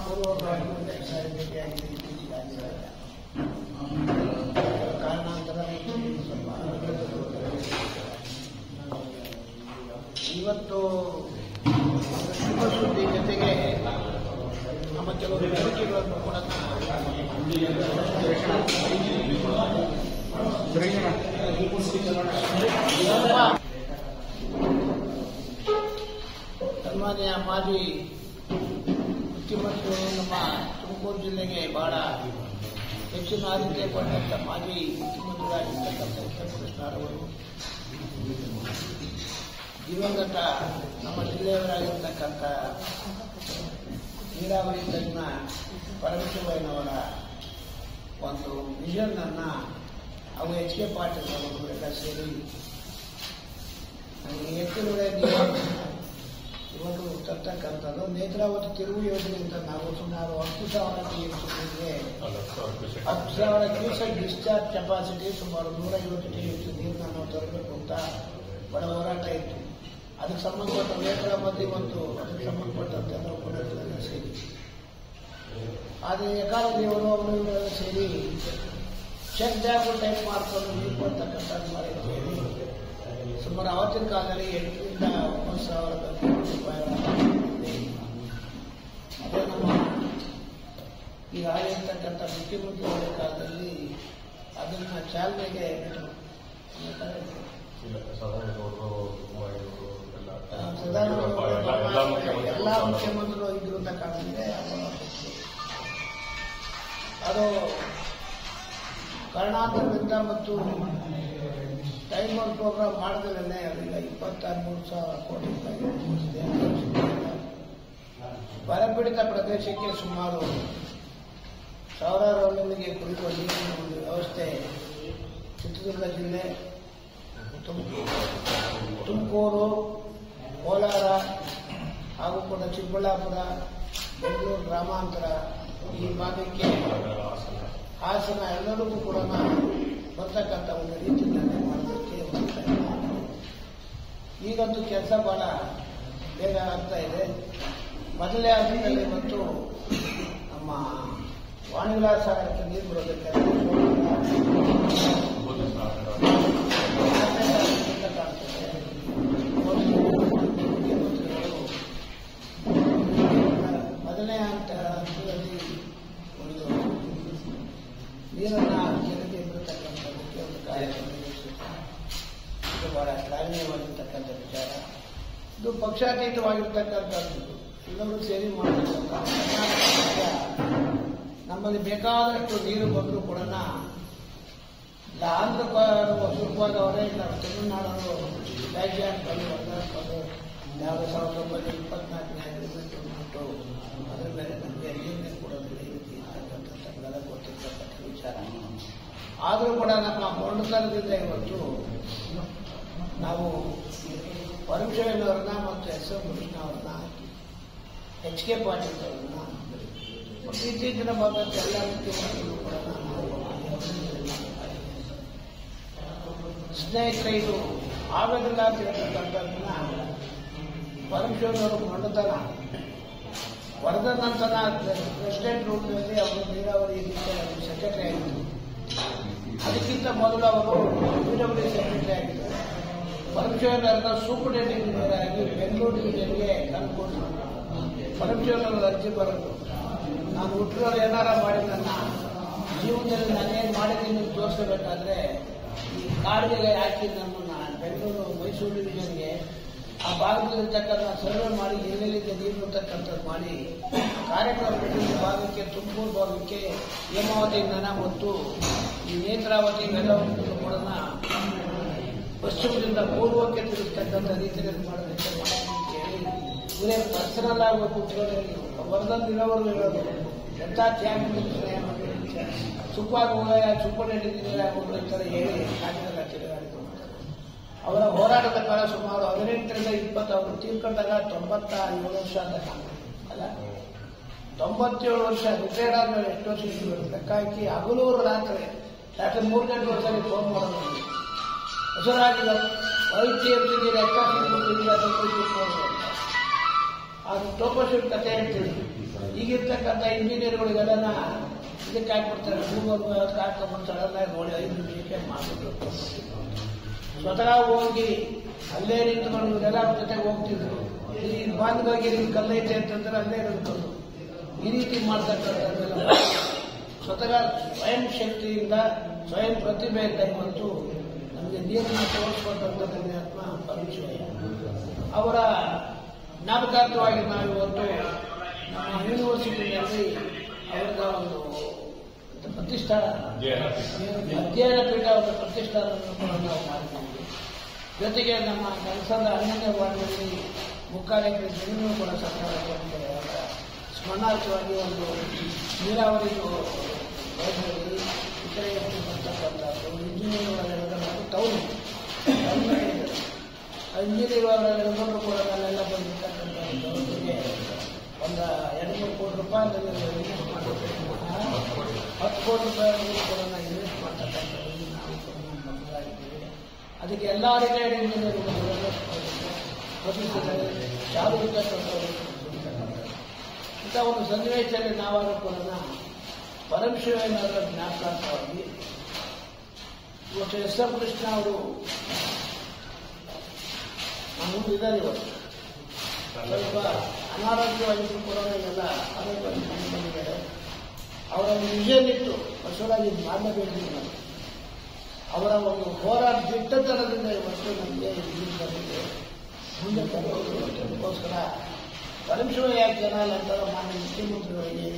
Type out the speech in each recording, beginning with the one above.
ಪೂರ್ವಕವಾಗಿ ಒಂದು ಸಾರಿ ಭೇಟಿಯಾಗಿದೆ ಇತ್ತೀಚೆಗೆ ಕಾರಣಾಂತರ ಇವತ್ತು ಶುಭ ಸುದ್ದಿ ಜೊತೆಗೆ ನಮ್ಮ ಕೆಲವು ಬೇಡಿಕೆಗಳನ್ನು ಕೂಡ ಸನ್ಮಾನ್ಯ ಮಾಜಿ ಮುಖ್ಯಮಂತ್ರಿಗಳು ನಮ್ಮ ತುಮಕೂರು ಜಿಲ್ಲೆಗೆ ಬಹಳ ಹೆಚ್ಚಿನ ಆದ್ಯತೆ ಕೊಟ್ಟಂತ ಮಾಜಿ ಮುಖ್ಯಮಂತ್ರಿಗಳಾಗಿರ್ತಕ್ಕಂಥ ಕೃಷ್ಣರವರು ದಿವಂಗತ ನಮ್ಮ ಜಿಲ್ಲೆಯವರಾಗಿರ್ತಕ್ಕಂಥ ನೀರಾವರಿ ತಜ್ಞ ಪರಮೇಶ್ವರಯ್ಯನವರ ಒಂದು ವಿಷನ್ ಅನ್ನ ಅವು ಎಚ್ ಕೆ ಪಾಟೀಲ್ ಅವರು ಎಲ್ಲ ಸೇರಿ ಎತ್ತಿನೊಡೆ ಇವತ್ತು ತರ್ತಕ್ಕಂಥದ್ದು ನೇತ್ರಾವತಿ ತಿರುವು ಯೋಜನೆ ಅಂತ ನಾವು ಸುಮಾರು 10,000 ಟಿಎಂಸಿಗೆ 10,000 ಕ್ಯೂಸೆಕ್ ಡಿಸ್ಚಾರ್ಜ್ ಕೆಪಾಸಿಟಿ ಸುಮಾರು 150 ಟಿಎಂಸಿ ನೀರನ್ನ ನಾವು ತರಬೇಕು ಅಂತ ಬಹಳ ಹೋರಾಟ ಇತ್ತು. ಅದಕ್ಕೆ ಸಂಬಂಧಪಟ್ಟ ನೇತ್ರಾವತಿ ಮತ್ತು ಅದಕ್ಕೆ ಸಂಬಂಧಪಟ್ಟಂತೆ ನಾವು ಕೂಡ ಸೇರಿ ಆದರೆ ಎಕಾಲಜಿಯವರು ಅವರು ಇವರೆಲ್ಲ ಸೇರಿ ಚೆಕ್ ಡ್ಯಾಮ್ ಟೈಪ್ ಮಾಡ್ಕೊಂಡು ನೀರು ಕೊಡ್ತಕ್ಕಂಥದ್ದು ಮಾಡಿದ್ದೇವೆ. ಸುಮಾರು ಆವತ್ತಿನ ಕಾಲದಲ್ಲಿ 8,000 ರಿಂದ 9,000 ಕೋಟಿ ರೂಪಾಯಿಗಳ ಅದೇ ನಮ್ಮ ಈಗ ಆಗಿರ್ತಕ್ಕಂಥ ಮುಖ್ಯಮಂತ್ರಿಗಳ ಕಾಲದಲ್ಲಿ ಅದನ್ನ ಚಾಲನೆಗೆ ಎಲ್ಲ ಮುಖ್ಯಮಂತ್ರಿಗಳು ಇದ್ರು ಅಂತ ಕಾರಣಕ್ಕೆ ಅದು ಕಾರಣಾಂತರದಿಂದ ಮತ್ತು ಟೈಮ್ ಔಟ್ ಪ್ರೋಗ್ರಾಮ್ ಮಾಡಿದ್ರೆ ಅವರಿಗೆ 23,000 ಕೋಟಿ ರೂಪಾಯಿ ಬರಪೀಡಿತ ಪ್ರದೇಶಕ್ಕೆ ಸುಮಾರು ಸಾವಿರಾರು ಹಳ್ಳಿಗಳಿಗೆ ಕುಡಿಯುವ ನೀರಿನ ಒಂದು ವ್ಯವಸ್ಥೆ ಚಿತ್ರದುರ್ಗ ಜಿಲ್ಲೆ, ತುಮಕೂರು, ಕೋಲಾರ ಹಾಗೂ ಕೂಡ ಚಿಕ್ಕಬಳ್ಳಾಪುರ, ಬೆಂಗಳೂರು ಗ್ರಾಮಾಂತರ ಈ ಭಾಗಕ್ಕೆ ಹಾಸನ ಎಲ್ಲರಿಗೂ ಕೂಡ ಬರ್ತಕ್ಕಂಥ ಒಂದು ರೀತಿಯಲ್ಲಿ ಮಾಡೋದಕ್ಕೆ ಈಗಂತೂ ಕೆಲಸ ಬಹಳ ಬೇಗ ಆಗ್ತಾ ಇದೆ. ಮೊದಲೇ ಹಂತದಲ್ಲಿ ಮತ್ತು ನಮ್ಮ ವಾಣಿವಿಲಾಸಾಗರಕ್ಕೆ ನೀರು ಬರೋದಕ್ಕೆ ಮೊದಲನೇ ಹಂತದಲ್ಲಿ ಒಂದು ನೀರನ್ನ ಜನತೆ ಬಿಡತಕ್ಕಂಥದ್ದಕ್ಕೆ ಒಂದು ಕಾರ್ಯಕ್ರಮ ಇದು ಬಹಳ ಶ್ಲಾಘನೀಯವಾಗಿರ್ತಕ್ಕಂಥ ವಿಚಾರ. ಇದು ಪಕ್ಷಾತೀತವಾಗಿರ್ತಕ್ಕಂಥದ್ದು ಎಲ್ಲರೂ ಸೇರಿ ಮಾಡತಕ್ಕಂಥ ನಮ್ಮಲ್ಲಿ ಬೇಕಾದಷ್ಟು ನೀರು ಬಂದರೂ ಕೂಡ ಆಂಧ್ರ ಸುಖವಾದವರೇ ಇಲ್ಲ ತಮಿಳುನಾಡವರು ರಾಜ್ಯ ಬಂದು 1924ನೇ ಅಗ್ರಿಮೆಂಟ್ ಉಂಟು. ಅದರ ಮೇಲೆ ನಮಗೆ ನೀರನ್ನೇ ಕೊಡೋದಿಲ್ಲ ಈ ರೀತಿ ಇರ್ತಕ್ಕಂಥದ್ದೆಲ್ಲ ಗೊತ್ತಿರ್ತಕ್ಕಂಥ ವಿಚಾರ. ಆದರೂ ಕೂಡ ನಮ್ಮ ಮೊಂಡತನದಿಂದ ಇವತ್ತು ನಾವು ಪರಮೇಶ್ವರಯ್ಯನವ್ರನ್ನ ಮತ್ತು ಎಸ್ ಎಂ ಕೃಷ್ಣ ಅವ್ರನ್ನ ಎಚ್ ಕೆ ಪಾಟೀಲ್ ಅವ್ರನ್ನ ಇತ್ತೀಚಿನ ಭಾಗಕ್ಕೆ ಎಲ್ಲ ಮುಖ್ಯಮಂತ್ರಿಗಳು ಕೂಡ ಸ್ನೇಹಿತರೆ ಇದು ಆಗೋದಿಲ್ಲ ಅಂತ ಹೇಳ್ತಕ್ಕಂಥದ್ದನ್ನ ಪರಮೇಶ್ವರನವರು ಮೊಂಡತನ ವರ್ಧನ್ ಅಂತ ಪ್ರೆಸಿಡೆಂಟ್ ರೂಪದಲ್ಲಿ ಅವರು ನೀರಾವರಿ ಸೆಕ್ರೆಟರಿ ಆಗಿದ್ದರು. ಅದಕ್ಕಿಂತ ಮೊದಲು ಅವರು PWD ಸೆಕ್ರೆಟರಿ ಆಗಿದ್ದರು. ಪರಮೇಶ್ವರನವರನ್ನ ಸೂಪರಿಂಟೆಂಡೆಂಟ್ ಇಂಜಿನಿಯರ್ ಆಗಿ ಬೆಂಗಳೂರು ಡಿವಿಷನ್ಗೆ ತಂದುಕೊಟ್ಟು ಪರಮೇಶ್ವರನವರು ಅರ್ಜಿ ಬರೋದು, ನಾನು ಹುಟ್ಟಿರೋರು ಏನಾರ ಮಾಡಿ ನನ್ನ ಜೀವನದಲ್ಲಿ ನಾನೇನು ಮಾಡಿದ್ದೀನಿ ತೋರಿಸಬೇಕಾದ್ರೆ ಈ ಕಾಡಿಗೆ ಹಾಕಿ ನಮ್ಮನ್ನ ಬೆಂಗಳೂರು ಮೈಸೂರು ಡಿವಿಷನ್ಗೆ ಆ ಭಾಗದಲ್ಲಿರ್ತಕ್ಕಂಥ ಸರ್ವೆ ಮಾಡಿ ಎಲ್ಲೆಲ್ಲಿಂದ ನೀರು ಬರ್ತಕ್ಕಂಥದ್ದು ಮಾಡಿ ಕಾರ್ಯಕ್ರಮ ಭಾಗಕ್ಕೆ ತುಮಕೂರು ಭಾಗಕ್ಕೆ ಹೇಮಾವತಿ ನನ ಮತ್ತು ಈ ನೇತ್ರಾವತಿ ವೇದಾವತಿ ಕೂಡ ಪಶ್ಚಿಮದಿಂದ ಪೂರ್ವಕ್ಕೆ ತಿಳಿಸ್ತಕ್ಕಂಥ ರೀತಿಯಲ್ಲಿ ಮಾಡೋದಕ್ಕೆ ಹೇಳಿ ಇವರೇ ಪರ್ಸನಲ್ ಆಗಿ ಕೂತ್ಕೊಂಡು ವರ್ಧನ್ ಇರೋವರು ಇರೋದು ಎಂಥ ಸುಖವಾಗಿ ಹೋಗ ಸೂಪರಿಂಟೆಂಡೆಂಟ್ ಆಗೋದು ಅಂತ ಹೇಳಿ ಕಾಗಿನೆಲ್ಲ ತಿರುಗಾಡಿದ್ರು. ಅವರ ಹೋರಾಟದ ಕಾಲ ಸುಮಾರು 18 ರಿಂದ 20 ಅವರು ತೀರ್ಕೊಂಡಾಗ 97 ವರ್ಷ ಅಂತ ಅಲ್ಲ 97 ವರ್ಷ ರಿಟೈರ್ಡ್ ಆದ್ಮೇಲೆ ಎಷ್ಟು ವರ್ಷ ಇದ್ರು ಲೆಕ್ಕ ಹಾಕಿ ಹಗಲೂರು ರಾತ್ರಿ 3 ಗಂಟೆ ವರ್ಷದಲ್ಲಿ ಫೋನ್ ಮಾಡೋದು ಹೊಸರಾಗಿಲ್ಲ ವೈದ್ಯ ಲೆಕ್ಕ ಅದು ಟೋಪೋಶೂಟ್ ಕಥೆ ಹೇಳ್ತೀವಿ. ಈಗಿರ್ತಕ್ಕಂಥ ಇಂಜಿನಿಯರ್ಗಳಿಗೆಲ್ಲ ಇದಕ್ಕೆ ಹಾಕ್ಬಿಡ್ತಾರೆ, ಗೂಗಲ್ ಹಾಕೊಂಡ್ಬಿಟ್ಟು ಸಡನ್ನಾಗಿ ನೋಡಿ 5 ನಿಮಿಷಕ್ಕೆ ಮಾಡಿಬಿಟ್ಟು ಸ್ವತಃ ಹೋಗಿ ಅಲ್ಲೇ ನಿಂತ್ಕೊಂಡು ಎಲ್ಲರ ಜೊತೆಗೆ ಹೋಗ್ತಿದ್ರು. ಈ ಬಾಂಧವಾಗಿ ಕಲ್ಲೈತೆ ಅಂತಂದ್ರೆ ಅಲ್ಲೇ ನಿಂತ್ಕೊಂಡು ಈ ರೀತಿ ಮಾಡ್ತಕ್ಕಂಥದ್ದೆಲ್ಲ ಸ್ವತಃ ಸ್ವಯಂ ಶಕ್ತಿಯಿಂದ ಸ್ವಯಂ ಪ್ರತಿಭೆಯಿಂದ ಇವತ್ತು ನಮಗೆ ನೀರನ್ನು ತೋರಿಸ್ಕೊಟ್ಟಂಥದ್ದು ಆತ್ಮ ಪರಮೇಶ್ವರಯ್ಯ ಅವರ ಜ್ಞಾಪಕಾರ್ಥವಾಗಿ ನಾವು ಇವತ್ತು ನಮ್ಮ ಯೂನಿವರ್ಸಿಟಿಯಲ್ಲಿ ಅವರ ಒಂದು ಪ್ರತಿಷ್ಠಾನ ಅಧ್ಯಯನ ಪೀಠ ಒಂದು ಪ್ರತಿಷ್ಠಾನವನ್ನು ಕೂಡ ನಾವು ಮಾಡಿದ್ದೀವಿ. ಜೊತೆಗೆ ನಮ್ಮ ಕೆಲಸದ 11ನೇ ವಾರ್ಡ್ನಲ್ಲಿ ಮುಖ್ಯಾಲಯಕ್ಕೆ ಜಮೀನು ಕೂಡ ಸರ್ಕಾರ ಕೊಟ್ಟಿದ್ದಾರೆ. ಅವರ ಸ್ಮರಣಾರ್ಥವಾಗಿ ಒಂದು ನೀರಾವರಿ ಲೈಬ್ರರಿ ಇತರೆ ಬರ್ತಕ್ಕಂಥದ್ದು ಇಂಜಿನಿಯರ್ ಟೌನ್ ಇಂಜಿನಿಯರ್ ಎಲ್ಲರೂ ಕೂಡ ನಾನೆಲ್ಲ ಬಂದಿರ್ತಕ್ಕಂಥದ್ದು ಜೊತೆಗೆ ಒಂದು 2-3 ಕೋಟಿ ರೂಪಾಯಿನಲ್ಲಿ ಇನ್ವೆಸ್ಟ್ ಮಾಡಬೇಕು. 10 ಕೋಟಿ ರೂಪಾಯಿ ಕೂಡ ನಾವು ಇನ್ವೆಸ್ಟ್ ಮಾಡ್ತಕ್ಕಂಥದ್ದು ನಾವು ಮಕ್ಕಳಾಗಿದ್ದೀವಿ. ಅದಕ್ಕೆ ಎಲ್ಲ ರಿಟೈರ್ಡ್ ಇಂಜಿನಿಯರ್ಗಳು ಚಾಲು ಇರ್ತಕ್ಕಂಥದ್ದು ಇಂಥ ಒಂದು ಸನ್ನಿವೇಶದಲ್ಲಿ ನಾವಾದರೂ ಕೂಡ ಪರಮಶಿವಯ್ಯನವರ ಜ್ಞಾಪಕಾರ್ಥವಾಗಿ ಇವತ್ತು ಎಸ್ ಎಂ ಕೃಷ್ಣ ಅವರು ನಮ್ಮ ಮುಂದೆ ಇದ್ದಾರೆ. ಇವತ್ತು ಸ್ವಲ್ಪ ಅನಾರೋಗ್ಯವಾಗಿದ್ದು ಕೂಡ ಎಲ್ಲ ಆರೋಗ್ಯವಾಗಿ ಬಂದಿದ್ದಾರೆ. ಅವರ ಒಂದು ವಿಷಯನಿಟ್ಟು ಬಸವರಾಜ್ ಮಾಡಲೇಬೇಕು. ಅವರ ಒಂದು ಹೋರಾಟ ದಿಟ್ಟತನದಿಂದ ಇವತ್ತು ನಮಗೆ ಬಂದಿದೆ. ಮುಂದೆ ತರೋದಕ್ಕೋಸ್ಕರ ಪರಮೇಶ್ವರಯ್ಯ ಕೆನಾಲ್ ಅಂತ ಮಾನ್ಯ ಮುಖ್ಯಮಂತ್ರಿಗಳಿಗೆ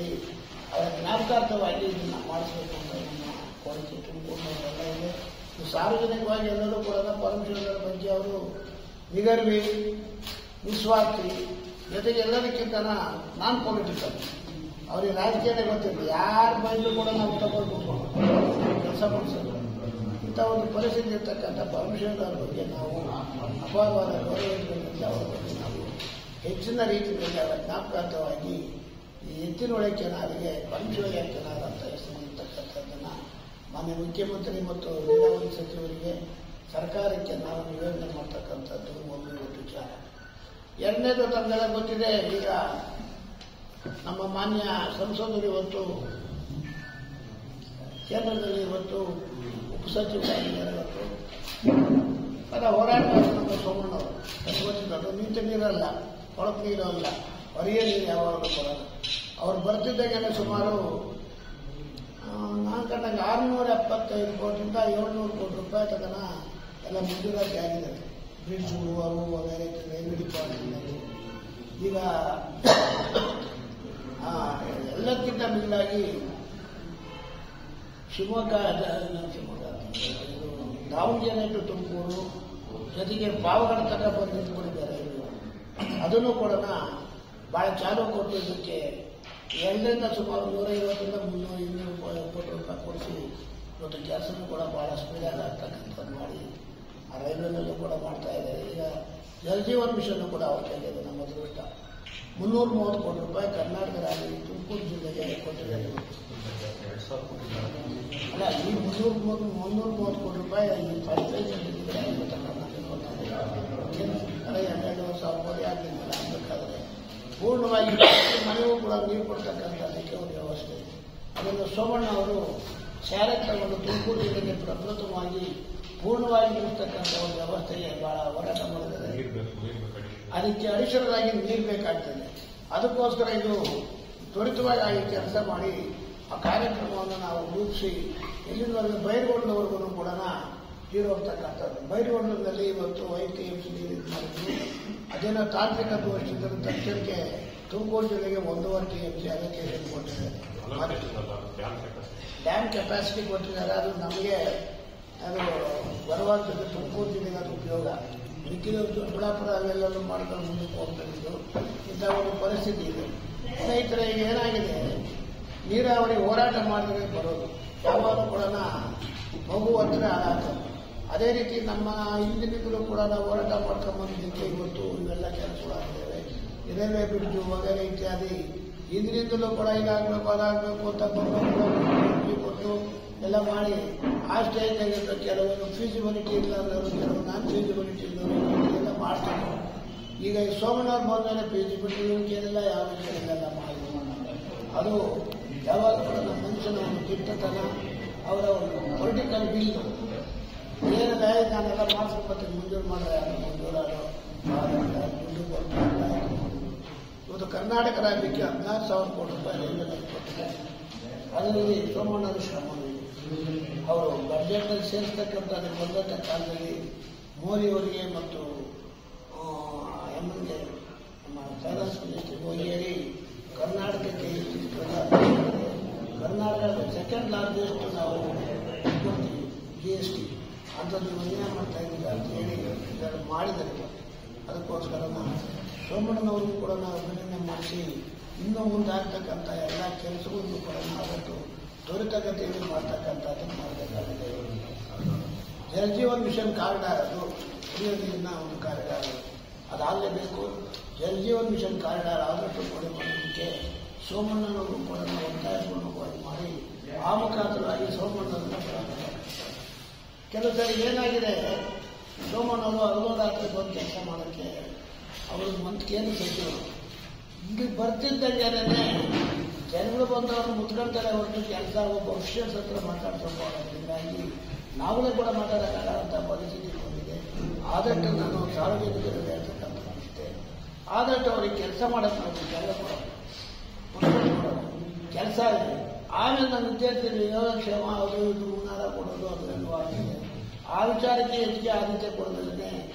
ಅವರ ಜ್ಞಾಪಕಾರ್ಥವಾಗಿ ಇದನ್ನು ಮಾಡಿಸಬೇಕು ಅಂತ ನಮ್ಮ ಕೋರಿಕೆ ತುಮಕೂರಿನವರೆಲ್ಲ ಇದೆ. ಸಾರ್ವಜನಿಕವಾಗಿ ಎಲ್ಲರೂ ಕೂಡ ಪರಮೇಶ್ವರಯ್ಯರ ಬಗ್ಗೆ ಅವರು ನಿಗರ್ವಿ, ನಿಸ್ವಾರ್ಥಿ, ಜೊತೆಗೆ ಎಲ್ಲದಕ್ಕಿಂತ ನಾನ್ ಪೊಲಿಟಿಕಲ್. ಅವ್ರಿಗೆ ರಾಜಕೀಯನೇ ಗೊತ್ತಿಲ್ಲ. ಯಾರ ಬೈಲು ಕೂಡ ನಾವು ತಗೊಂಡು ಕೆಲಸ ಮಾಡಿಸೋದು. ಇಂಥ ಒಂದು ಪರಿಸ್ಥಿತಿ ಇರ್ತಕ್ಕಂಥ ಪರಮೇಶ್ವರಯ್ಯರ ಬಗ್ಗೆ ನಾವು ಅಪಾರವಾದ ಗೌರವದಿಂದ ಅವರ ಬಗ್ಗೆ ನಾವು ಹೆಚ್ಚಿನ ರೀತಿಯಲ್ಲಿ ಅವರ ಜ್ಞಾಪಕಾರ್ಥವಾಗಿ ಈ ಎತ್ತಿನೊಳೆ ಕೆನಾಲಿಗೆ ಪರಮೇಶ್ವರಯ್ಯ ಕೆನಾಲ್ ಅಂತ ಹೆಸರು ಇರ್ತಕ್ಕಂಥದ್ದನ್ನು ಮಾನ್ಯ ಮುಖ್ಯಮಂತ್ರಿ ಮತ್ತು ನೀರಾವರಿ ಸಚಿವರಿಗೆ ಸರ್ಕಾರಕ್ಕೆ ನಾವು ನಿವೇದನೆ ಮಾಡ್ತಕ್ಕಂಥದ್ದು ಒಂದು ವಿಚಾರ. ಎರಡನೇದು ತಮಗೆಲ್ಲ ಗೊತ್ತಿದೆ, ಈಗ ನಮ್ಮ ಮಾನ್ಯ ಸಂಸದರು ಇವತ್ತು ಕೇಂದ್ರದಲ್ಲಿ ಇವತ್ತು ಉಪಸಚಿವರಾಗಿದ್ದಾರೆ. ಇವತ್ತು ಅದರ ಹೋರಾಟ ನಮ್ಮ ಸೋಮಣ್ಣವರು ಗೊತ್ತಿದ್ದು ನಿಂತ ನೀರಲ್ಲ, ಕೊಳಕು ನೀರು ಅಲ್ಲ, ಹೊರೆಯ ನೀರು ಯಾವಾಗಲೂ ಕೊಡಲ್ಲ. ಅವ್ರು ಬರ್ತಿದ್ದಾಗೆಲ್ಲ ಸುಮಾರು ನಾನು ಕಂಡಂಗೆ 675 ಕೋಟಿಯಿಂದ 700 ಕೋಟಿ ರೂಪಾಯಿ ತನಕ ಎಲ್ಲ ಮಂಜೂರಾತಿ ಆಗಿದೆ. ಬ್ರಿಡ್ಜ್ಗಳು ಅವು ವಗೈರೆ ರೈಲ್ವೆ ಡಿಪಾರ್ಟ್ಮೆಂಟ್. ಈಗ ಎಲ್ಲಕ್ಕಿಂತ ಮಿಗಿಲಾಗಿ ಶಿವಮೊಗ್ಗ ದಾವಣಗೆರೆ ಟು ತುಮಕೂರು ಜೊತೆಗೆ ಪಾವಗಡ ತನಕ ಬಂದು ನಿಂತ್ಕೊಂಡಿದ್ದಾರೆ. ಅದನ್ನು ಕೂಡ ಭಾಳ ಚಾಲು ಕೊಟ್ಟಿದ್ದಕ್ಕೆ 2ರಿಂದ ಸುಮಾರು 150ರಿಂದ 300-200 ಕೋಟಿ ರೂಪಾಯಿ ಕೊಡಿಸಿ ಇವತ್ತು ಕೆಲಸನೂ ಕೂಡ ಭಾಳ ಸ್ಪೀಡಾಗಿ ಆಗ್ತಕ್ಕಂಥದ್ದು ಮಾಡಿ ಆ ರೈಲ್ವೆನಲ್ಲೂ ಕೂಡ ಮಾಡ್ತಾ ಇದ್ದಾರೆ. ಈಗ ಜಲಜೀವನ್ ಮಿಷನ್ ಕೂಡ ಅವ್ರ ಕೈಗಿದೆ. ನಮ್ಮ ಅದೃಷ್ಟ 330 ಕೋಟಿ ರೂಪಾಯಿ ಕರ್ನಾಟಕ ರಾಜ್ಯ ತುಮಕೂರು ಜಿಲ್ಲೆಗೆ ಕೊಟ್ಟಿದ್ದಾರೆ. ಅಲ್ಲ, ಈ 330 ಕೋಟಿ ರೂಪಾಯಿ ಈ ಪಂಚಾಯತ್ ಅದೇ 12,000 ಕೋಟಿ ಆಗಲಿಲ್ಲ ಆಗಬೇಕಾದ್ರೆ ಪೂರ್ಣವಾಗಿ ಮನೆಗೂ ಕೂಡ ನೀರು ಕೊಡ್ತಕ್ಕಂಥದ್ದಕ್ಕೆ ಒಂದು ವ್ಯವಸ್ಥೆ. ಅದನ್ನು ಸೋಮಣ್ಣ ಅವರು ಸ್ಯಾರೆ ತಗೊಂಡು ತುಮಕೂರು ಜಿಲ್ಲೆಗೆ ಪ್ರಪ್ರಥಮವಾಗಿ ಪೂರ್ಣವಾಗಿ ನಿಲ್ಲಿಸ್ತಕ್ಕಂಥ ಒಂದು ವ್ಯವಸ್ಥೆಗೆ ಬಹಳ ಹೋರಾಟ ಮಾಡಿದ್ದಾರೆ. ಅದಕ್ಕೆ ಅಡಿಷನಲ್ ನೀರು ಬೇಕಾಗ್ತದೆ. ಅದಕ್ಕೋಸ್ಕರ ಇದು ತ್ವರಿತವಾಗಿ ಆಗಿ ಕೆಲಸ ಮಾಡಿ ಆ ಕಾರ್ಯಕ್ರಮವನ್ನು ನಾವು ರೂಪಿಸಿ ಎಲ್ಲಿಂದವರೆಗೆ ಬೈರುಗೊಂಡವರೆಗೂ ಕೂಡ ನೀರು ಹೋಗ್ತಕ್ಕಂಥದ್ದು. ಬೈರುಗೊಂಡದಲ್ಲಿ ಇವತ್ತು ITMC ನೀರು ಇದು ಮಾಡಿದ್ವಿ. ಅದೇನೋ ತಾಂತ್ರಿಕ ದೋಷಿದ್ದ ತಕ್ಷಣಕ್ಕೆ ತುಮಕೂರು ಜಿಲ್ಲೆಗೆ 1.5 TMC ಅಲೋಕೇಶನ್ ಕೊಟ್ಟಿದ್ದಾರೆ. ಡ್ಯಾಮ್ ಕೆಪಾಸಿಟಿ ಕೊಟ್ಟಿದ್ದಾರೆ. ಅದು ನಮಗೆ ಅದು ಬರುವಂಥದ್ದು ತುಮಕೂರು ಜಿಲ್ಲೆಗೆ ಅದು ಉಪಯೋಗ. ಮಿಕ್ಕಿದ ದೊಡ್ಡಬಳ್ಳಾಪುರ ಅಲ್ಲೆಲ್ಲರೂ ಮಾಡ್ಕೊಂಡು ಮುಂದಕ್ಕೆ ಹೋಗ್ತಿದ್ದು ಇಂಥ ಒಂದು ಪರಿಸ್ಥಿತಿ ಇದೆ. ಸ್ನೇಹಿತರೆ, ಈಗ ಏನಾಗಿದೆ, ನೀರಾವರಿ ಹೋರಾಟ ಮಾಡಿದ್ರೆ ಬರೋದು ಯಾವಾಗಲೂ ಕೂಡ ಮಗು ಹತ್ರ ಹಾಳಾಗ್ತದೆ. ಅದೇ ರೀತಿ ನಮ್ಮ ಇಂಜಿನಿಯರ್ಗಳು ಕೂಡ ನಾವು ಹೋರಾಟ ಮಾಡ್ಕೊಂಬಂದಿದ್ದಕ್ಕೆ ಇವತ್ತು ಇವೆಲ್ಲ ಕೆಲಸಗಳಾಗಿದ್ದೇವೆ. ರೈಲ್ವೆ ಬ್ರಿಡ್ಜು ವಗೈರೆ ಇತ್ಯಾದಿ ಇಂದಿನಿಂದಲೂ ಕೂಡ ಇದಾಗಬೇಕು ಅದಾಗಬೇಕು ಅಂತ ಕೊಟ್ಟು ಎಲ್ಲ ಮಾಡಿ ಆ ಸ್ಟೇಜ್ನಾಗಿದ್ದ ಕೆಲವರು ಫೀಸಿಬಿಲಿಟಿ ಇಲ್ಲ ಅನ್ನೋರು, ಕೆಲವರು ನಾನ್ ಫೀಸಿಬಿಲಿಟಿ ಇಲ್ಲವರು ಎಲ್ಲ ಮಾಡ್ತಾರೆ. ಈಗ ಈ ಸೋಮಣ್ಣವ್ರು ಬಂದಮೇಲೆ ಫೀಸಿಬಿಲಿಟಿ ಏನಿಲ್ಲ, ಯಾವ ವಿಷಯಗಳೆಲ್ಲ ಮಾಡಿದ್ರು. ಅದು ಯಾವಾಗ ಕೂಡ ನಮ್ಮ ಮನುಷ್ಯನ ಒಂದು ದಿಟ್ಟತನ, ಅವರ ಒಂದು ಪೊಲಿಟಿಕಲ್ ವಿಲ್, ಏನು ನಾನೆಲ್ಲ ಮಾಡಿಸ್ಕೊಳ್ತೀನಿ ಮಂಜೂರು ಮಾಡಿದ್ರೆ ಯಾರು ಮಂಜೂರಾಡೋ ದುಡ್ಡು ಕೊಡ್ತಾರೆ. ಇವತ್ತು ಕರ್ನಾಟಕ ರಾಜ್ಯಕ್ಕೆ 16,000 ಕೋಟಿ ರೂಪಾಯಿ ರೈಲ್ವೆ ಕೊಟ್ಟಿದ್ದಾರೆ. ಅದರಲ್ಲಿ ಸೋಮಣ್ಣನ ಶ್ರಮ ಅವರು ಬಜೆಟ್ನಲ್ಲಿ ಸೇರಿಸ್ತಕ್ಕಂಥ ಬಂದಂಥ ಕಾಲದಲ್ಲಿ ಮೋದಿಯವರಿಗೆ ಮತ್ತು ಎಮ್ಎಲ್ಗೆ ನಮ್ಮ ಫೈನಾನ್ಸ್ ಮಿನಿಸ್ಟರ್ ಹೋಗಿ ಕರ್ನಾಟಕಕ್ಕೆ ಕರ್ನಾಟಕದ ಸೆಕೆಂಡ್ ಲಾರ್ಜೆಸ್ಟ್ ನಾವು ಕೊಡ್ತೀವಿ GST ಅಂಥದ್ದು ಅನ್ಯಾಯ ಮಾಡ್ತಾ ಇದ್ದೀವಿ ಅಂತ ಹೇಳಿ ಇದನ್ನು ಮಾಡಿದ್ದಾರೆ. ಅದಕ್ಕೋಸ್ಕರ ಸೋಮಣ್ಣನವ್ರಿಗೂ ಕೂಡ ನಾವು ಅಭಿನಂದನೆ ಮಾಡಿಸಿ ಇನ್ನೂ ಮುಂದೆ ಆಗ್ತಕ್ಕಂಥ ಎಲ್ಲ ಕೆಲಸಗಳನ್ನು ಕೂಡ ನಾವತ್ತು ತ್ವರಿತಗತಿಯಲ್ಲಿ ಮಾಡ್ತಕ್ಕಂಥದ್ದನ್ನು ಮಾಡಬೇಕಾಗಿದೆ. ಜಲಜೀವನ್ ಮಿಷನ್ ಕಾರಿಡಾರ್ ಅದು ಕುಡಿಯೋ ನೀರಿನ ಒಂದು ಕಾರಿಡಾರ್ ಅದಾಗಲೇಬೇಕು. ಜಲಜೀವನ್ ಮಿಷನ್ ಕಾರಿಡಾರ್ ಆದಷ್ಟು ಕೂಡ ಮಾಡೋದಕ್ಕೆ ಸೋಮಣ್ಣನವರು ಕೂಡ ಒತ್ತಾಯಪೂರ್ವಕವಾಗಿ ಮಾಡಿ ಆ ಮುಖಾಂತರವಾಗಿ ಸೋಮಣ್ಣನನ್ನು ಕೆಲವು ಸರಿ ಏನಾಗಿದೆ, ಸೋಮಣ್ಣವರು ಅರ್ಧರಾತ್ರಿ ಬಂದು ಕೆಲಸ ಮಾಡೋಕ್ಕೆ ಅವ್ರಿಗೆ ಮಂತ್ಕೇನು ಸಚಿವರು ಇಲ್ಲಿ ಬರ್ತಿದ್ದಂಗೆ ಜನಗಳು ಬಂದವರು ಮುತ್ಕೊಳ್ತಾರೆ ಹೊರತು ಕೆಲಸ ಒಬ್ಬ ಅಫಿಷಿಯಲ್ಸ್ ಹತ್ರ ಮಾತಾಡ್ಸೋದ್ರಿಂದಾಗಿ ನಾವುಗಳೇ ಕೂಡ ಮಾತಾಡೋಕ್ಕಾಗಂಥ ಪರಿಸ್ಥಿತಿ ಬಂದಿದೆ. ಆದಷ್ಟು ನಾನು ಸಾರ್ವಜನಿಕರು ಹೇಳ್ತಕ್ಕಂಥ ಆದಷ್ಟು ಅವ್ರಿಗೆ ಕೆಲಸ ಮಾಡೋಕ್ಕೆ ನಾವು ಜಾಗ ಕೊಡೋದು ಕೆಲಸ ಇದೆ. ಆಮೇಲೆ ನನ್ನ ವಿದ್ಯಾರ್ಥಿಗಳು ಯೋಗಕ್ಷೇಮ ಅದು ಇದು ಹುನ್ನಾರ ಕೊಡೋದು ಅದರಲ್ಲೂ ಆಗಿದೆ. ಆ ವಿಚಾರಕ್ಕೆ ಹೆಚ್ಚಿಗೆ ಆದ್ಯತೆ ಕೊಡೋದಲ್ಲದೆ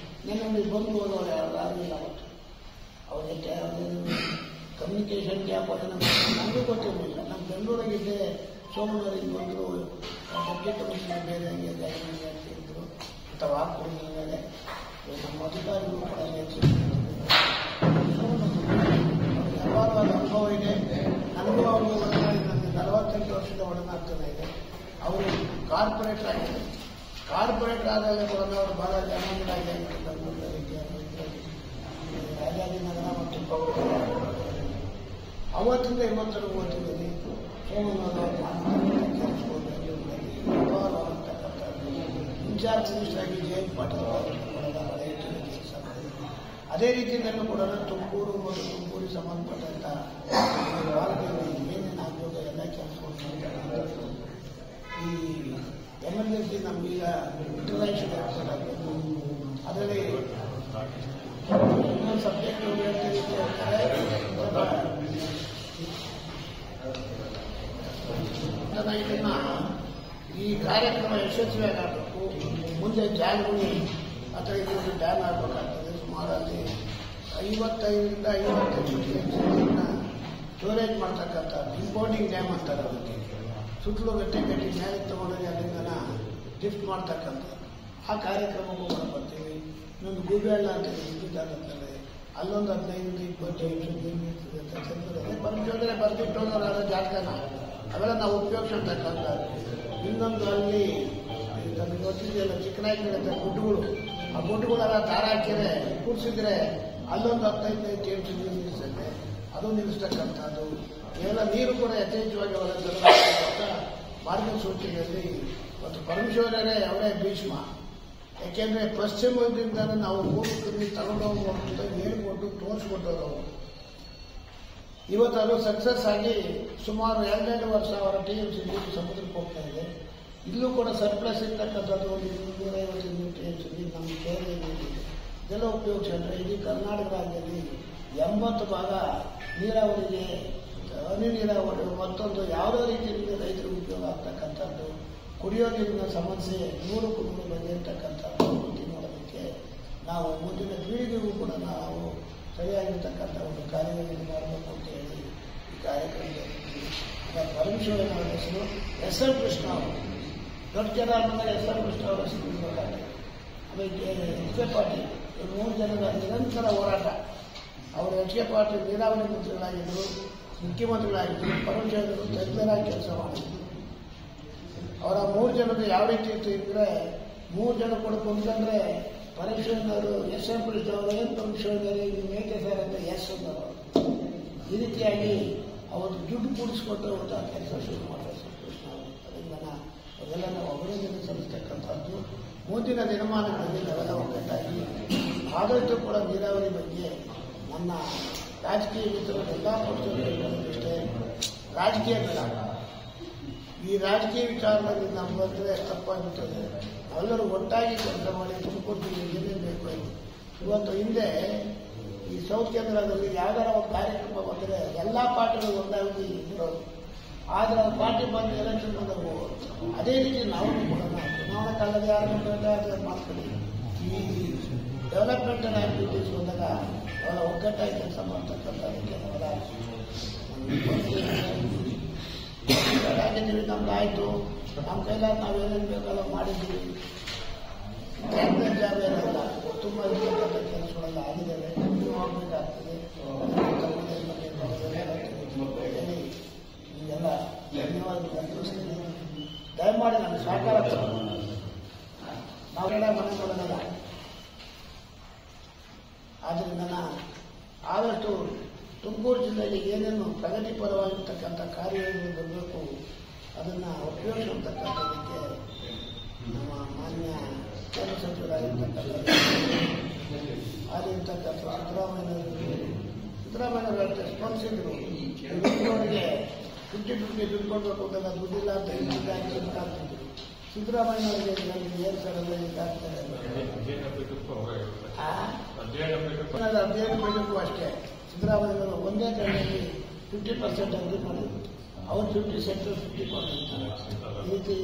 ನನ್ನಲ್ಲಿ ಬಂದು ಹೋದವರು ಯಾರು ಇಲ್ಲ. ಅವರಿಗೆ ಕಮ್ಯುನಿಕೇಷನ್ ಗ್ಯಾಪ್ ಅದನ್ನು ನಮಗೂ ಗೊತ್ತಿರಲಿಲ್ಲ. ನಮ್ಮ ಬೆಂಗಳೂರಿಗಿದ್ದೆ ಸೋಮಣ್ಣವರಿಗೆ ಬಂದರು ಸಬ್ಜೆಕ್ಟ್ ಕಮಿಷನರ್ ಬೇರೆ ಇದ್ದರು ಅಥವಾ ಹಾಕ್ಕೊಡಿದ ಮೇಲೆ ನಮ್ಮ ಅಧಿಕಾರಿಗಳು ಕೂಡ ಅಪಾರವಾದ ಅನುಭವ ಇದೆ. ನನಗೂ ಅವರು ನನಗೆ 48 ವರ್ಷದ ಒಡನಾಗ್ತದೆ ಇದೆ. ಅವರು ಕಾರ್ಪೊರೇಟರ್ ಆಗಿದೆ. ಕಾರ್ಪೊರೇಟರ್ ಆದಾಗ ಕೂಡ ಅವರು ಬಹಳ ಜನರಾಗಿ ರಾಜಾಜಿನಗರ ಮತ್ತು ಅವತ್ತಿಂದ ಇವತ್ತರೆಗೂ ಓದ್ತಿದ್ದೀನಿ. ಸೋಮಣ್ಣವರು ಇನ್ಚಾರ್ಜ್ ಮಿನಿಸ್ಟರ್ ಆಗಿ ಜಯಂತ್ ಪಾಟೀಲ್ ಕೆಲಸ ಮಾಡಿದ್ರು. ಅದೇ ರೀತಿಯಲ್ಲೂ ಕೂಡ ತುಮಕೂರು ಮತ್ತು ತುಮಕೂರಿಗೆ ಸಂಬಂಧಪಟ್ಟಂಥ ಭಾರತದಲ್ಲಿ ಏನೇನಾಗ್ಬೋದು ಎಲ್ಲ ಕೆಲಸಗಳು ಈ ಎಮರ್ಜೆನ್ಸಿ ನಮಗೀಗ ಇಂಟರ್ನ್ಯಾಷನಲ್ ಏರ್ಪೋರ್ಟ್ ಆಗಬೇಕು. ಅದರಲ್ಲಿ ಇನ್ನೊಂದು ಸಬ್ಜೆಕ್ಟ್ ಇದನ್ನ ಈ ಕಾರ್ಯಕ್ರಮ ಯಶಸ್ವಿಯಾಗಿ ಆಗಬೇಕು. ಮುಂದೆ ಜಾಗಗಳು ಅಥವಾ ಇದರಲ್ಲಿ ಡ್ಯಾಮ್ ಆಗಬೇಕಾಗ್ತದೆ. ಸುಮಾರು ಅಲ್ಲಿ 55ರಿಂದ 58 TMC ಸ್ಟೋರೇಜ್ ಮಾಡ್ತಕ್ಕಂಥ ಇಂಪೋರ್ಟಿಂಗ್ ಡ್ಯಾಮ್ ಅಂತಾರೆ. ಅದಕ್ಕೆ ಸುತ್ತಲೂ ಗಟ್ಟೆ ಕಟ್ಟಿ ಮೇಲೆ ತಗೊಂಡೋಗಿ ಅಲ್ಲಿಂದ ಲಿಫ್ಟ್ ಮಾಡ್ತಕ್ಕಂಥ ಆ ಕಾರ್ಯಕ್ರಮಕ್ಕೂ ಕೂಡ ಬರ್ತೀವಿ. ಇನ್ನೊಂದು ಗೂಬೆಹಳ್ಳ ಅಂತ ವಿದ್ಯುತ್ತಾಗುತ್ತದೆ, ಅಲ್ಲೊಂದು 15-20 ಪರಮೇಶ್ವರೇ ಬರ್ತಿಟ್ಟೋದವರಾದ ಜಾತಕನ ಅವೆಲ್ಲ ನಾವು ಉಪಯೋಗಿಸಿರ್ತಕ್ಕಂಥ. ಇನ್ನೊಂದು ಅಲ್ಲಿ ನಮಗೆ ಗೊತ್ತಿದೆಯಲ್ಲ ಚಿಕ್ಕನಾಯ್ಕಡೆ ಗುಡ್ಡುಗಳು, ಆ ಗುಡ್ಡುಗಳೆಲ್ಲ ತಾರ ಹಾಕಿದ್ರೆ ಕೂಡಿಸಿದ್ರೆ ಅಲ್ಲೊಂದು 15 TMC ನೀರು ನಿಲ್ಲಿಸುತ್ತೆ, ಅದು ನಿಲ್ಲಿಸ್ತಕ್ಕಂಥದ್ದು. ಇವೆಲ್ಲ ನೀರು ಕೂಡ ಯಥೇಚ್ಛವಾಗಿ ಅವರ ಮಾರ್ಗಸೂಚಿಯಲ್ಲಿ ಮತ್ತು ಪರಮೇಶ್ವರರೇ ಅವರೇ ಭೀಷ್ಮ. ಯಾಕೆಂದರೆ ಪಶ್ಚಿಮದಿಂದ ನಾವು ಮೂರು ತಗೊಂಡೋಗುವಂತ ಹೇಳ್ಕೊಟ್ಟು ತೋರಿಸ್ಕೊಟ್ಟವರು. ಇವತ್ತು ಅದು ಸಕ್ಸಸ್ ಆಗಿ ಸುಮಾರು 2.5 TMC ನೀರು ಸಮುದ್ರಕ್ಕೆ ಹೋಗ್ತಾ ಇದೆ. ಇಲ್ಲೂ ಕೂಡ ಸರ್ಪ್ಲಸ್ ಇರ್ತಕ್ಕಂಥದ್ದು ಒಂದು 250 TMC ನೀರು ನಮ್ಮ ಕೇರಳ ನೀರಿದೆ. ಇದೆಲ್ಲ ಉಪಯೋಗಿಸಿದ್ರೆ ಇಡೀ ಕರ್ನಾಟಕ ರಾಜ್ಯದಲ್ಲಿ 80 ಭಾಗ ನೀರಾವರಿಗೆ, ಹನಿ ನೀರಾವರಿ ಮತ್ತೊಂದು ಯಾವುದೇ ರೀತಿಯಲ್ಲಿ ರೈತರಿಗೆ ಉಪಯೋಗ ಆಗ್ತಕ್ಕಂಥದ್ದು. ಕುಡಿಯೋ ನೀರಿನ ಸಮಸ್ಯೆ 100ಕ್ಕೂ 100 ಬಂದಿರತಕ್ಕಂಥದ್ದು ವೃತ್ತಿ ಮಾಡೋದಕ್ಕೆ ನಾವು ಮುಂದಿನ ಪೀಳಿಗೆಗೂ ಕೂಡ ನಾವು ಸರಿಯಾಗಿರ್ತಕ್ಕಂಥ ಒಂದು ಕಾರ್ಯಗಳನ್ನು ಮಾಡಬೇಕು ಅಂತ ಹೇಳಿ ಈ ಕಾರ್ಯಕ್ರಮದಲ್ಲಿ ಪರಮೇಶ್ವರನವರ ಹೆಸರು SR ಕೃಷ್ಣ ಅವರು. ದೊಡ್ಡ ಜನ ಆದಮೇಲೆ SR ಕೃಷ್ಣ ಅವರ ಹೆಸರು ಇರಬೇಕಾಗ್ತದೆ. ಆಮೇಲೆ HK ಪಾಟೀಲ್ 3 ಜನರ ನಿರಂತರ ಹೋರಾಟ. ಅವರು HK ಪಾಟೀಲ್ ನೀರಾವರಿ ಮಂತ್ರಿಗಳಾಗಿದ್ದರು, ಮುಖ್ಯಮಂತ್ರಿಗಳಾಗಿದ್ದರು, ಪರಮೇಶ್ವರರು ತಜ್ಞರಾಗಿ ಕೆಲಸ ಮಾಡಿದ್ರು. ಅವರ 3 ಜನರು ಯಾವ ರೀತಿ ಇತ್ತು ಇದ್ರೆ 3 ಜನ ಕೂಡ ಕುಂತ್ಕೊಂಡ್ರೆ ಪರಮೇಶ್ವರನವರು SR ಕೃಷ್ಣ ಅವರು ಏನು ಪರಮೇಶ್ವರನವರು ಮೇಕೆ ಸರ್ ಅಂತ ಅಂದರು. ಈ ರೀತಿಯಾಗಿ ಅವತ್ತು ದುಡ್ಡು ಕೂಡಿಸ್ಕೊಟ್ಟು ಅವತ್ತು ಆ ಕೆಲಸ ಶುರು ಮಾಡಿದ್ರು SR ಕೃಷ್ಣ ಅವರು. ಅದರಿಂದ ಅದೆಲ್ಲ ನಾವು ಅಭಿನಂದನೆ ಸಲ್ಲಿಸ್ತಕ್ಕಂಥದ್ದು. ಮುಂದಿನ ದಿನಮಾನಗಳಲ್ಲಿ ನಾವೆಲ್ಲ ಒಗ್ಗಟ್ಟಾಗಿ ಆದಷ್ಟು ಕೂಡ ನೀರಾವರಿ ಬಗ್ಗೆ ನನ್ನ ರಾಜಕೀಯ ಮಿತ್ರರು ಎಲ್ಲ ಪಕ್ಷದಲ್ಲಿಷ್ಟೇ ರಾಜಕೀಯ ಬೇಡ. ಈ ರಾಜಕೀಯ ವಿಚಾರದಲ್ಲಿ ನಾವು ಬಂದರೆ ತಪ್ಪಾಗುತ್ತದೆ. ಎಲ್ಲರೂ ಒಟ್ಟಾಗಿ ಕೆಲಸ ಮಾಡಿ ತುಮಕೂರು ಜಿಲ್ಲೆಗೆ ಏನೇನು ಬೇಕು ಎಂದು. ಇವತ್ತು ಹಿಂದೆ ಈ ಸೌತ್ ಕೇಂದ್ರದಲ್ಲಿ ಯಾವ್ದಾರ ಒಂದು ಕಾರ್ಯಕ್ರಮ ಬಂದರೆ ಎಲ್ಲ ಪಾರ್ಟಿಗಳು ಒಂದಾಗಿ ಇರೋದು. ಆದರೆ ಆ ಪಾರ್ಟಿ ಬಂದು ಎಲೆಕ್ಷನ್ ಬಂದಾಗ ಅದೇ ರೀತಿ ನಾವು ಕೂಡ ಚುನಾವಣಾ ಕಾಲದಲ್ಲಿ ಯಾರು ಮಾಡ್ತೀವಿ. ಈ ಡೆವಲಪ್ಮೆಂಟಲ್ ಆಕ್ಟಿವಿಟೀಸ್ ಬಂದಾಗ ಅವರ ಒಗ್ಗಟ್ಟಾಗಿ ಕೆಲಸ ಮಾಡ್ತಕ್ಕಂಥದ್ದಕ್ಕೆ ಅವರ ಆಗಿದ್ದೀವಿ. ನಮ್ದು ಆಯಿತು, ನಮ್ಮ ಕೈಲಾದ ನಾವು ಏನೇನು ಬೇಕಲ್ಲ ಮಾಡಿದ್ದೀವಿ. ಜಾಬ್ ಏನಲ್ಲ, ತುಂಬ ಇರ್ತಕ್ಕಂಥ ಕೆಲಸಗಳೆಲ್ಲ ಆಗಿದ್ದಾವೆ. ಇನ್ನೂ ಹೋಗ್ಬೇಕಾಗ್ತದೆ. ಈಗೆಲ್ಲ ಧನ್ಯವಾದ ತಿಳಿಸ್ತೀನಿ. ದಯಮಾಡಿ ನಮಗೆ ಸಹಕಾರ ನಾವೆಲ್ಲ ಮನೆ ಕೊಡೋದಲ್ಲ. ಆದ್ದರಿಂದ ಆದಷ್ಟು ತುಮಕೂರು ಜಿಲ್ಲೆಗೆ ಏನೇನು ಪ್ರಗತಿಪರವಾಗಿರ್ತಕ್ಕಂಥ ಕಾರ್ಯಗಳು ಬರಬೇಕು ಅದನ್ನು ಉಪಯೋಗಿಸತಕ್ಕಂಥದ್ದಕ್ಕೆ ನಮ್ಮ ಮಾನ್ಯ ಕೇಂದ್ರ ಸಚಿವರಾಗಿರ್ತಕ್ಕಂಥ ಆಗಿರ್ತಕ್ಕಂಥ ಸಿದ್ದರಾಮಯ್ಯವರು ಸ್ಪಂದಿಸಿದ್ರು. ರೋಡ್ಗೆ 50-50 ದುಡ್ಡು ಕೊಡಬೇಕು ಅಂತೆಲ್ಲ ದುಡ್ಡಿಲ್ಲ ಅಂತ ಆಗ್ತಿದ್ರು. ಸಿದ್ದರಾಮಯ್ಯನವರಿಗೆ ಏನು ಸರ್ ಇದಾಗ್ತಾರೆ. 15 ಬೇಕೂ ಅಷ್ಟೇ. ಸಿದ್ದರಾಮಯ್ಯನವರು ಒಂದೇ ಕಡೆಯಲ್ಲಿ 50% ಅಗ್ರಿ ಮಾಡಿದ್ರು. ಅವ್ರು 50 ಸೆಂಟ್ರಲ್ 50 ಕೊಟ್ಟಿರ್ತಾರೆ. ಈ ರೀತಿ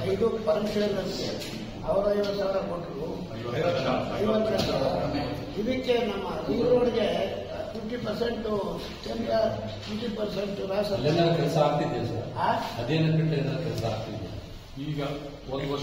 5 ಪರಮೇಶ್ವರಕ್ಕೆ ಅವರು 50,000 ಕೊಟ್ಟರು. 50,000 ಇದಕ್ಕೆ ನಮ್ಮ ಈ ರೋಡ್ಗೆ 50% ಕೇಂದ್ರ 50% ರಾಷ್ಟ್ರ ಕೆಲಸ ಆಗ್ತಿದೆ ಸರ್. ಅದೇನು ಕೆಲಸ ಆಗ್ತಿದೆ ಈಗ ಒಂದು ವರ್ಷ